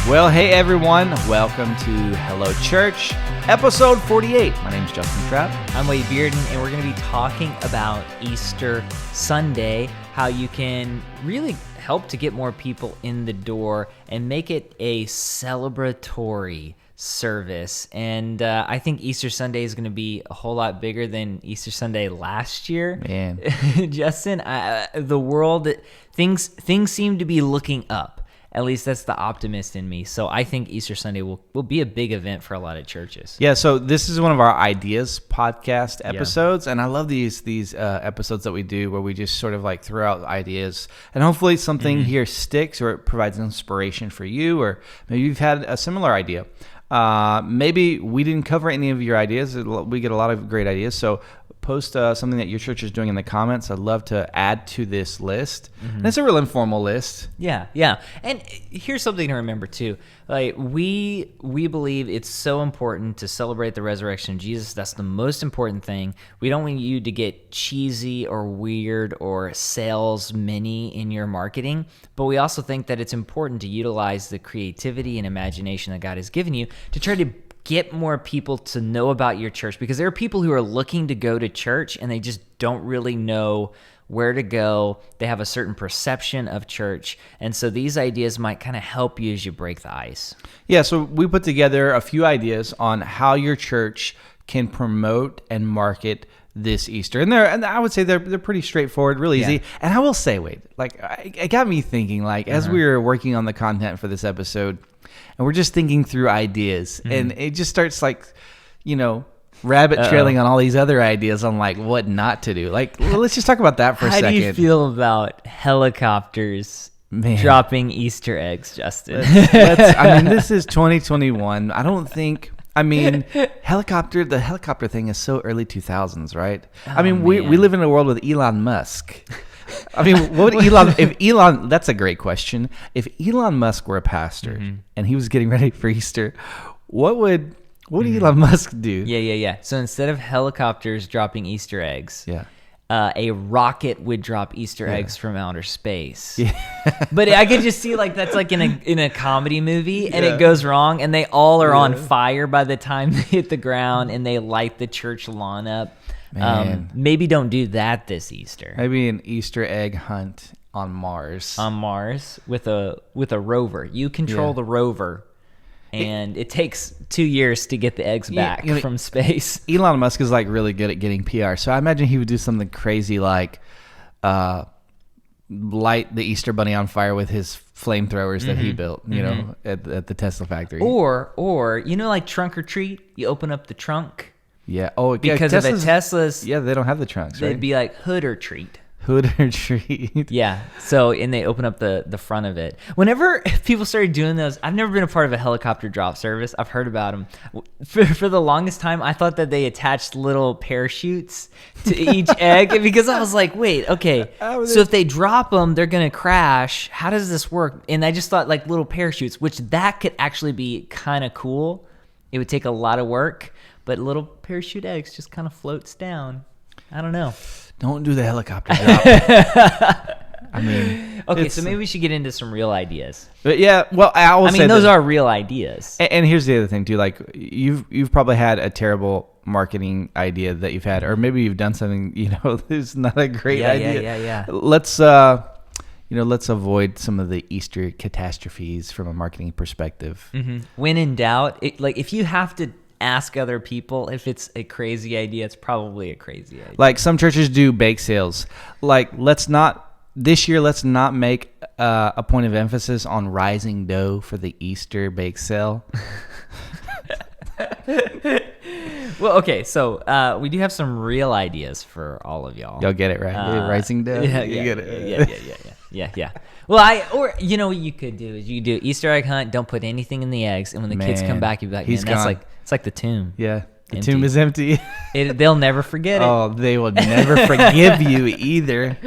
Well, hey everyone, welcome to Hello Church, episode 48. My name's Justin Trapp. I'm Wade Bearden, and we're going to be talking about Easter Sunday, how you can really help to get more people in the door and make it a celebratory service. And I think Easter Sunday is going to be a whole lot bigger than Easter Sunday last year. Man. Justin, the world, things seem to be looking up. At least that's the optimist in me. So I think Easter Sunday will be a big event for a lot of churches. Yeah, so this is one of our Ideas podcast episodes, and I love these episodes that we do where we just sort of like throw out ideas, and hopefully something here sticks or it provides inspiration for you, or maybe you've had a similar idea. Maybe we didn't cover any of your ideas. We get a lot of great ideas, so post something that your church is doing in the comments. I'd love to add to this list. And it's a real informal list. Yeah. And here's something to remember too. Like we believe it's so important to celebrate the resurrection of Jesus. That's the most important thing. We don't want you to get cheesy or weird or salesman-y in your marketing, but we also think that it's important to utilize the creativity and imagination that God has given you to try to get more people to know about your church, because there are people who are looking to go to church and they just don't really know where to go. They have a certain perception of church. And so these ideas might kind of help you as you break the ice. Yeah, so we put together a few ideas on how your church can promote and market this Easter. And I would say they're pretty straightforward, really easy. And I will say, Wade, like it got me thinking, like as we were working on the content for this episode, and we're just thinking through ideas, and it just starts like, rabbit trailing on all these other ideas on like what not to do. Like, well, let's just talk about that for a second. How do you feel about helicopters dropping Easter eggs, Justin? This is 2021. The helicopter thing is so early 2000s, right? We live in a world with Elon Musk. What would Elon, that's a great question. If Elon Musk were a pastor and he was getting ready for Easter, what would Elon Musk do? Yeah. So instead of helicopters dropping Easter eggs, a rocket would drop Easter eggs from outer space. Yeah. But I could just see like that's like in a comedy movie, and it goes wrong, and they all are on fire by the time they hit the ground, and they light the church lawn up. Maybe don't do that this Easter. Maybe an Easter egg hunt on Mars. With a rover. You control the rover. And it takes 2 years to get the eggs back from space. Elon Musk is like really good at getting PR. So I imagine he would do something crazy like light the Easter bunny on fire with his flamethrowers that he built, at the Tesla factory. Or like trunk or treat, you open up the trunk. Yeah. Oh, because of the Teslas. Yeah, they don't have the trunks, right? They'd be like hood or treat. Hood or treat. Yeah. So, and they open up the front of it. Whenever people started doing those, I've never been a part of a helicopter drop service. I've heard about them. For the longest time, I thought that they attached little parachutes to each egg, because I was like, wait, okay. So if they drop them, they're going to crash. How does this work? And I just thought like little parachutes, which that could actually be kind of cool. It would take a lot of work, but little parachute eggs just kind of floats down. I don't know. Don't do the helicopter drop. Okay, so maybe we should get into some real ideas. But yeah, well, those are real ideas. And here's the other thing too. Like you've probably had a terrible marketing idea that you've had, or maybe you've done something that's not a great idea. Yeah. Let's avoid some of the Easter catastrophes from a marketing perspective. When in doubt, if you have to ask other people if it's a crazy idea, it's probably a crazy idea. Like some churches do bake sales. Like this year, let's not make a point of emphasis on rising dough for the Easter bake sale. Well, okay, so we do have some real ideas for all of y'all. Y'all get it, right? Rising dough? Yeah, you get it. Yeah. Well, what you could do is you could do Easter egg hunt, don't put anything in the eggs, and when the kids come back, you'd be like, it's like the tomb. Yeah, the tomb is empty. They'll never forget it. Oh, they will never forgive you either.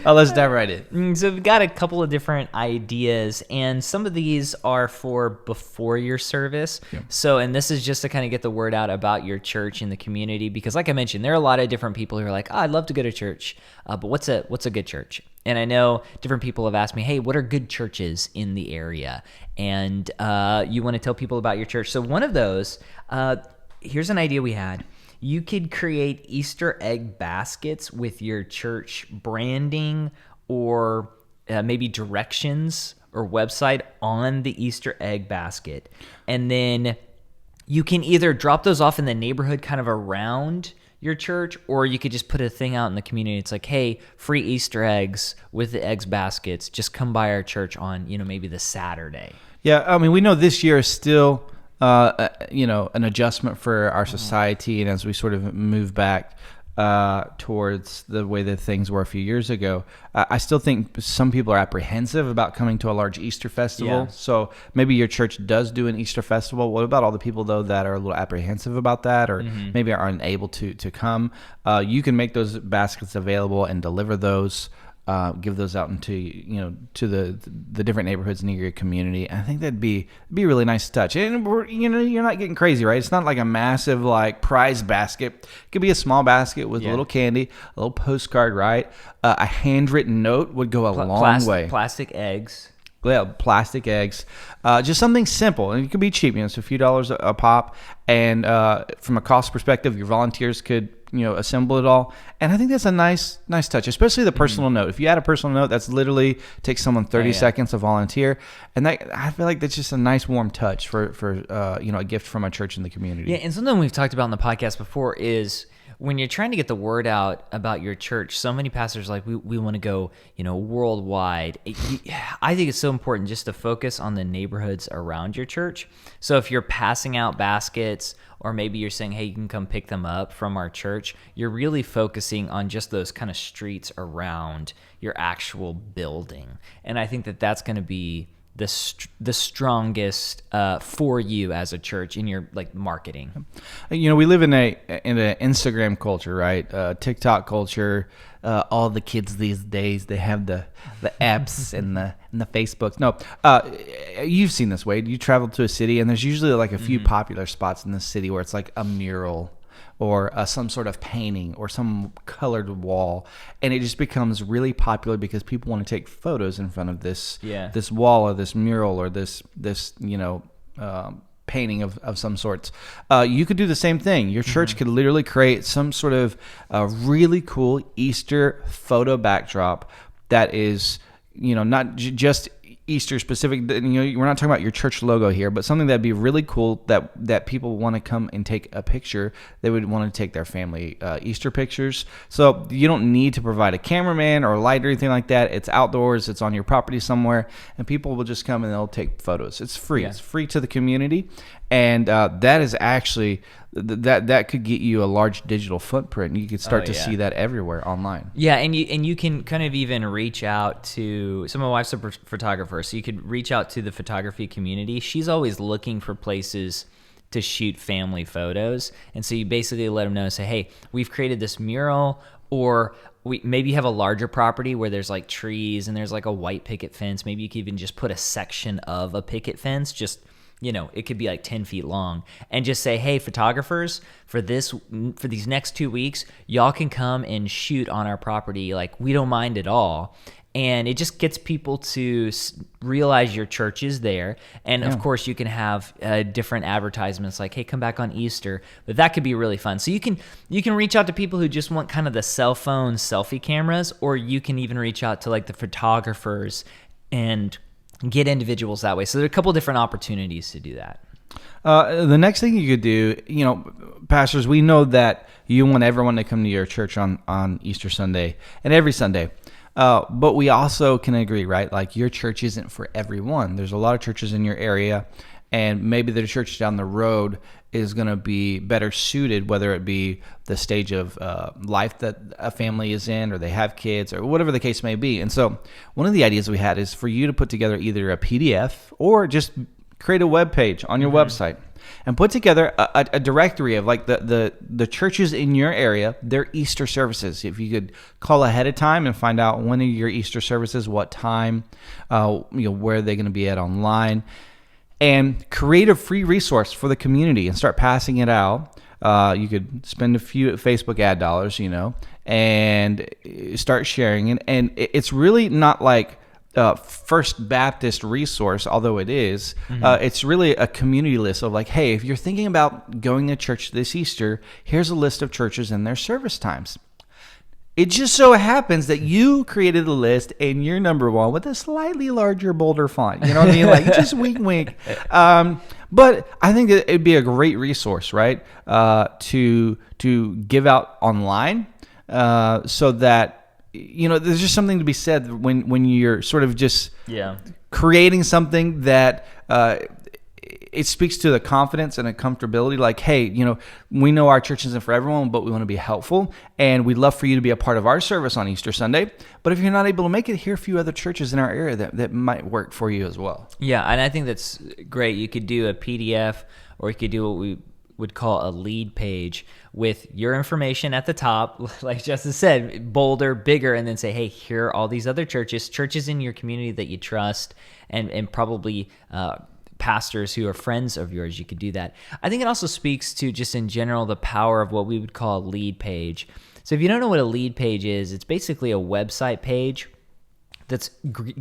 Let's dive right in. So we've got a couple of different ideas, and some of these are for before your service. Yeah. So, and this is just to kind of get the word out about your church in the community, because like I mentioned, there are a lot of different people who are like, I'd love to go to church, but what's a good church? And I know different people have asked me, hey, what are good churches in the area? And you want to tell people about your church. So one of those, here's an idea we had. You could create Easter egg baskets with your church branding or maybe directions or website on the Easter egg basket. And then you can either drop those off in the neighborhood kind of around your church, or you could just put a thing out in the community. It's like, hey, free Easter eggs with the eggs baskets. Just come by our church on, maybe the Saturday. Yeah, I mean, we know this year is still an adjustment for our society, and as we sort of move back towards the way that things were a few years ago, I still think some people are apprehensive about coming to a large Easter festival. Yeah. So maybe your church does do an Easter festival. What about all the people, though, that are a little apprehensive about that, or maybe are unable to come? You can make those baskets available and deliver those. Give those out into to the different neighborhoods near your community. I think that'd be a really nice touch. And you're not getting crazy, right? It's not like a massive like prize basket. It could be a small basket with a little candy, a little postcard, right? A handwritten note would go a long way. Plastic eggs. Yeah, plastic eggs, just something simple, and it could be cheap. It's a few dollars a pop, and from a cost perspective, your volunteers could assemble it all, and I think that's a nice touch, especially the personal note. If you add a personal note, that's literally takes someone 30 seconds to volunteer, and that I feel like that's just a nice warm touch for a gift from a church in the community. Yeah, and something we've talked about in the podcast before is when you're trying to get the word out about your church, so many pastors are like, we want to go, worldwide. I think it's so important just to focus on the neighborhoods around your church. So if you're passing out baskets, or maybe you're saying, hey, you can come pick them up from our church, you're really focusing on just those kind of streets around your actual building. And I think that that's going to be the strongest for you as a church in your marketing. We live in an Instagram culture, right? TikTok culture. All the kids these days, they have the apps and the Facebooks. No, you've seen this, Wade. You travel to a city, and there's usually like a few popular spots in the city where it's like a mural or some sort of painting or some colored wall, and it just becomes really popular because people want to take photos in front of this wall or this mural or this painting of some sorts. You could do the same thing. Your church could literally create some sort of really cool Easter photo backdrop that is not just Easter specific. We're not talking about your church logo here, but something that'd be really cool that people want to come and take a picture. They would want to take their family Easter pictures. So you don't need to provide a cameraman or a light or anything like that. It's outdoors. It's on your property somewhere, and people will just come and they'll take photos. It's free. Yeah. It's free to the community, and that is actually that could get you a large digital footprint. You could start to see that everywhere online. Yeah, and you can kind of even reach out to some of my wife's a photographer, so you could reach out to the photography community. She's always looking for places to shoot family photos, and so you basically let them know, say, hey, we've created this mural, or we maybe have a larger property where there's like trees and there's like a white picket fence. Maybe you could even just put a section of a picket fence, just it could be like 10 feet long, and just say, hey, photographers, for these next 2 weeks, y'all can come and shoot on our property. Like, we don't mind at all. And it just gets people to realize your church is there. And of course, you can have different advertisements like, hey, come back on Easter. But that could be really fun. So you can reach out to people who just want kind of the cell phone selfie cameras, or you can even reach out to like the photographers and get individuals that way. So there are a couple different opportunities to do that. The next thing you could do, pastors, we know that you want everyone to come to your church on Easter Sunday and every Sunday. But we also can agree, right? Like, your church isn't for everyone. There's a lot of churches in your area, and maybe the church down the road is going to be better suited, whether it be the stage of life that a family is in, or they have kids, or whatever the case may be. And so one of the ideas we had is for you to put together either a PDF or just create a web page on your website. and put together a directory of like the churches in your area, their Easter services. If you could call ahead of time and find out when are your Easter services, what time, where they're going to be at online, and create a free resource for the community and start passing it out. You could spend a few Facebook ad dollars, and start sharing it. And it's really not like First Baptist resource, although it is. It's really a community list of like, hey, if you're thinking about going to church this Easter, here's a list of churches and their service times. It just so happens that you created a list and you're number one with a slightly larger, bolder font. You know what I mean? Like, just wink, wink. But I think that it'd be a great resource, right? To give out online, so that there's just something to be said when you're sort of just creating something that it speaks to the confidence and a comfortability. Like, hey, we know our church isn't for everyone, but we want to be helpful, and we'd love for you to be a part of our service on Easter Sunday. But if you're not able to make it, here are a few other churches in our area that might work for you as well. Yeah, and I think that's great. You could do a PDF, or you could do what we would call a lead page with your information at the top, like Justice said, bolder, bigger, and then say, hey, here are all these other churches in your community that you trust, and probably pastors who are friends of yours. You could do that. I think it also speaks to just in general the power of what we would call a lead page. So if you don't know what a lead page is, it's basically a website page that's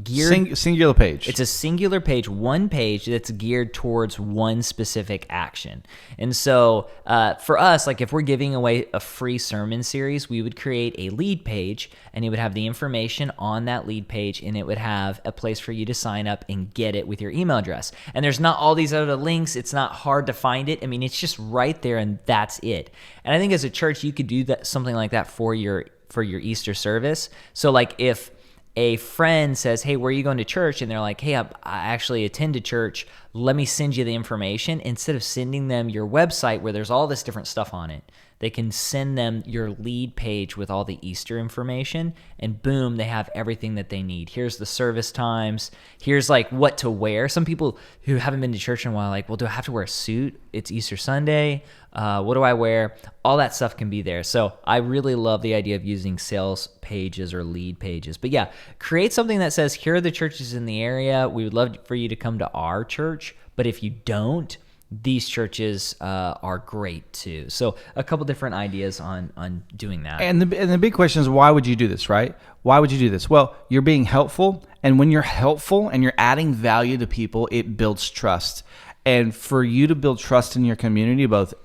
geared... Singular page. It's a singular page, one page that's geared towards one specific action. And so for us, like if we're giving away a free sermon series, we would create a lead page, and it would have the information on that lead page, and it would have a place for you to sign up and get it with your email address. And there's not all these other links. It's not hard to find it. I mean, it's just right there, and that's it. And I think as a church, you could do that, something like that for your Easter service. So like if a friend says, hey, where are you going to church? And they're like, hey, I actually attend a church. Let me send you the information. Instead of sending them your website where there's all this different stuff on it, they can send them your lead page with all the Easter information, and boom, they have everything that they need. Here's the service times. Here's like what to wear. Some people who haven't been to church in a while are like, well, do I have to wear a suit? It's Easter Sunday. What do I wear? All that stuff can be there. So I really love the idea of using sales pages or lead pages. But yeah, create something that says, here are the churches in the area. We would love for you to come to our church. But if you don't, these churches are great too. So a couple different ideas on doing that. And the big question is, why would you do this, right? Why would you do this? Well, you're being helpful. And when you're helpful and you're adding value to people, it builds trust. And for you to build trust in your community, both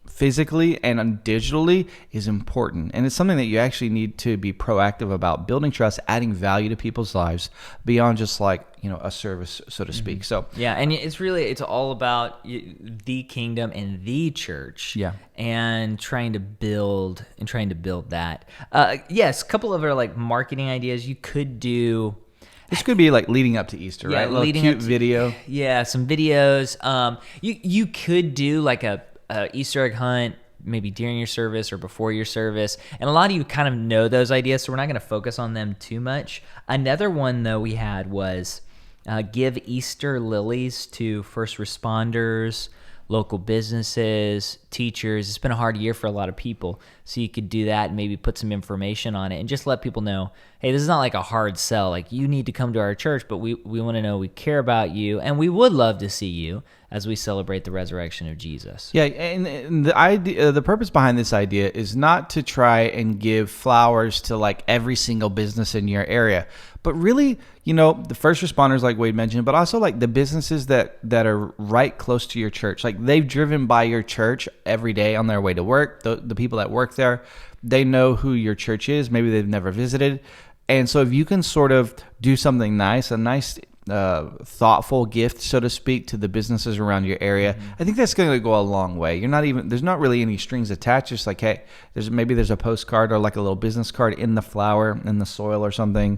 physically and digitally, is important. And it's something that you actually need to be proactive about, building trust, adding value to people's lives beyond just like, a service, so to speak. So yeah, and it's all about the kingdom and the church. Yeah. And trying to build that. Yes, a couple of other like marketing ideas you could do. This could be like leading up to Easter, right? A little cute video. Yeah, some videos. You could do like a Easter egg hunt, maybe during your service or before your service. And a lot of you kind of know those ideas, so we're not going to focus on them too much. Another one, though, we had was give Easter lilies to first responders, local businesses, teachers. It's been a hard year for a lot of people, so you could do that and maybe put some information on it and just let people know, hey, this is not like a hard sell. Like, you need to come to our church, but we want to know we care about you, and we would love to see you as we celebrate the resurrection of Jesus. Yeah, and the idea, the purpose behind this idea is not to try and give flowers to like every single business in your area, but really, the first responders, like Wade mentioned, but also like the businesses that are right close to your church. Like, they've driven by your church every day on their way to work. The people that work there, they know who your church is. Maybe they've never visited. And so if you can sort of do something nice, a nice thoughtful gift, so to speak, to the businesses around your area, I think that's going to go a long way. There's not really any strings attached. Just like, hey, there's a postcard or like a little business card in the flower, in the soil or something,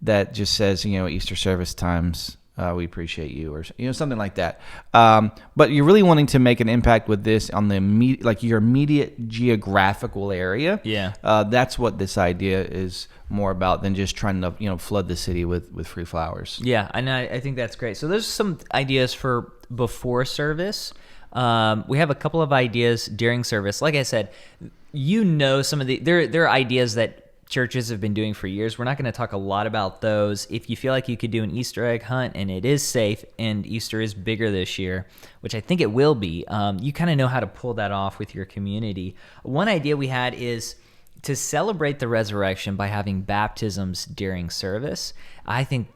that just says, Easter service times, we appreciate you, or something like that. But you're really wanting to make an impact with this on your immediate geographical area. Yeah. That's what this idea is more about than just trying to flood the city with free flowers. Yeah, and I think that's great. So there's some ideas for before service. We have a couple of ideas during service. Like I said, some of there are ideas that churches have been doing for years. We're not going to talk a lot about those. If you feel like you could do an Easter egg hunt and it is safe and Easter is bigger this year, which I think it will be, you kind of know how to pull that off with your community. One idea we had is to celebrate the resurrection by having baptisms during service. I think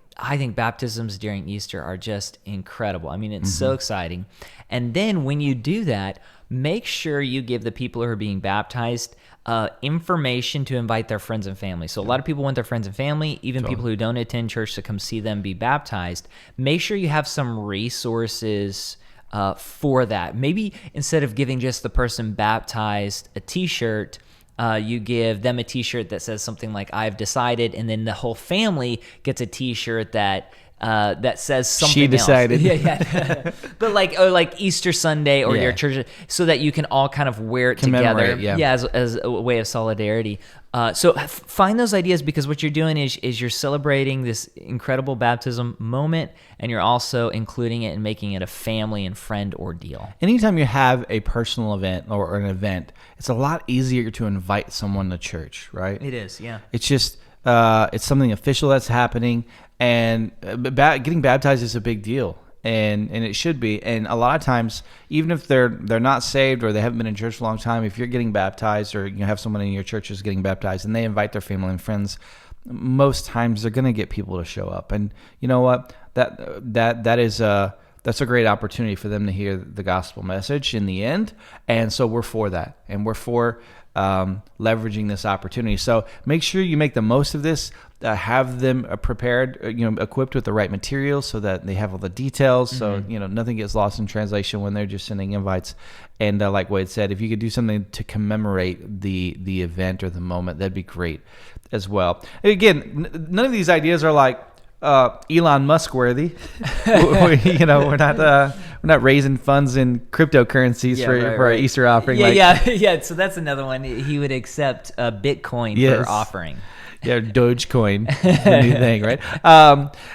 baptisms during Easter are just incredible. I mean, it's so exciting. And then when you do that, make sure you give the people who are being baptized information to invite their friends and family. So a lot of people want their friends and family, even people who don't attend church, to come see them be baptized. Make sure you have some resources for that. Maybe instead of giving just the person baptized a t-shirt, you give them a t-shirt that says something like "I've decided," and then the whole family gets a t-shirt that says something She decided. else. Yeah. But like Easter Sunday or your church, so that you can all kind of wear it together. As a way of solidarity. So find those ideas, because what you're doing is you're celebrating this incredible baptism moment, and you're also including it and making it a family and friend ordeal. Anytime you have a personal event or an event, it's a lot easier to invite someone to church, right? It is, yeah. It's just it's something official that's happening, and getting baptized is a big deal, and it should be. And a lot of times, even if they're not saved or they haven't been in church for a long time, if you're getting baptized or you have someone in your church who's getting baptized and they invite their family and friends, most times they're going to get people to show up. And you know what? That's a great opportunity for them to hear the gospel message in the end. And so we're for that, and we're for leveraging this opportunity. So make sure you make the most of this. Have them prepared, equipped with the right materials so that they have all the details. So nothing gets lost in translation when they're just sending invites. And like Wade said, if you could do something to commemorate the event or the moment, that'd be great as well. And again, none of these ideas are like Elon Musk worthy. We're not raising funds in cryptocurrencies for our Easter offering. Yeah. So that's another one. He would accept Bitcoin for offering. Yeah, Dogecoin, the new thing, right?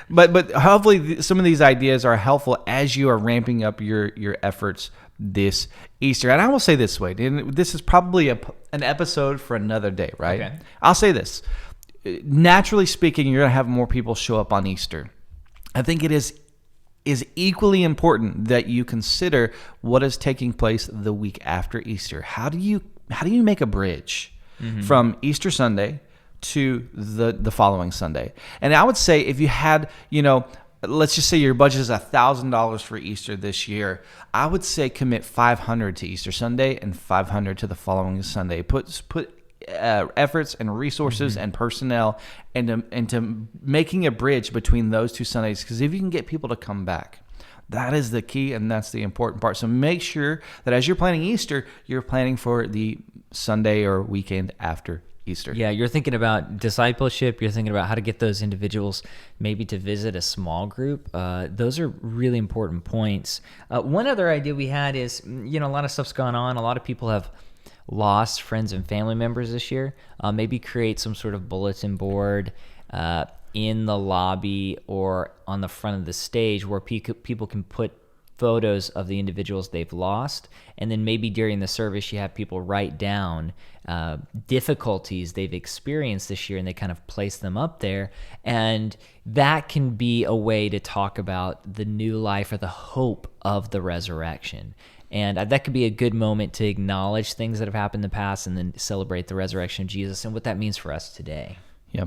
But hopefully some of these ideas are helpful as you are ramping up your efforts this Easter. And I will say this way, and this is probably an episode for another day, right? Okay. I'll say this. Naturally speaking, you're going to have more people show up on Easter. I think it is equally important that you consider what is taking place the week after Easter. How do you make a bridge from Easter Sunday to the following Sunday? And I would say if you had, let's just say your budget is $1,000 for Easter this year, I would say commit $500 to Easter Sunday and $500 to the following Sunday. Put efforts and resources and personnel into making a bridge between those two Sundays, because if you can get people to come back, that is the key, and that's the important part. So make sure that as you're planning Easter, you're planning for the Sunday or weekend after Easter. Yeah, you're thinking about discipleship. You're thinking about how to get those individuals maybe to visit a small group. Those are really important points. One other idea we had is, a lot of stuff's gone on. A lot of people have lost friends and family members this year. Maybe create some sort of bulletin board in the lobby or on the front of the stage where people can put photos of the individuals they've lost, and then maybe during the service you have people write down difficulties they've experienced this year, and they kind of place them up there, and that can be a way to talk about the new life or the hope of the resurrection. And that could be a good moment to acknowledge things that have happened in the past and then celebrate the resurrection of Jesus and what that means for us today. Yeah.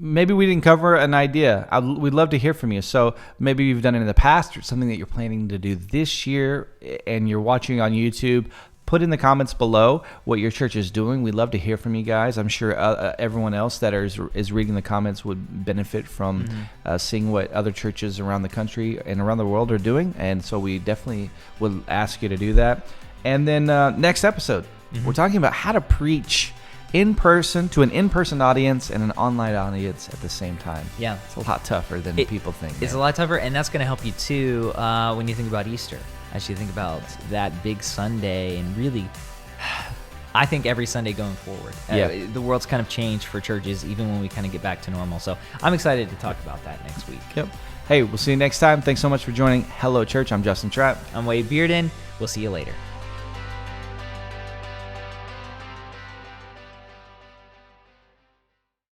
Maybe we didn't cover an idea. We'd love to hear from you. So maybe you've done it in the past or something that you're planning to do this year and you're watching on YouTube. Put in the comments below what your church is doing. We'd love to hear from you guys. I'm sure everyone else that is reading the comments would benefit from seeing what other churches around the country and around the world are doing. And so we definitely would ask you to do that. And then next episode, we're talking about how to preach in person to an in-person audience and an online audience at the same time. Yeah. It's a lot tougher than people think. It's a lot tougher, and that's going to help you too when you think about Easter. As you think about that big Sunday, and really, I think every Sunday going forward, the world's kind of changed for churches, even when we kind of get back to normal. So I'm excited to talk about that next week. Yep. Hey, we'll see you next time. Thanks so much for joining Hello Church. I'm Justin Trapp. I'm Wade Bearden. We'll see you later.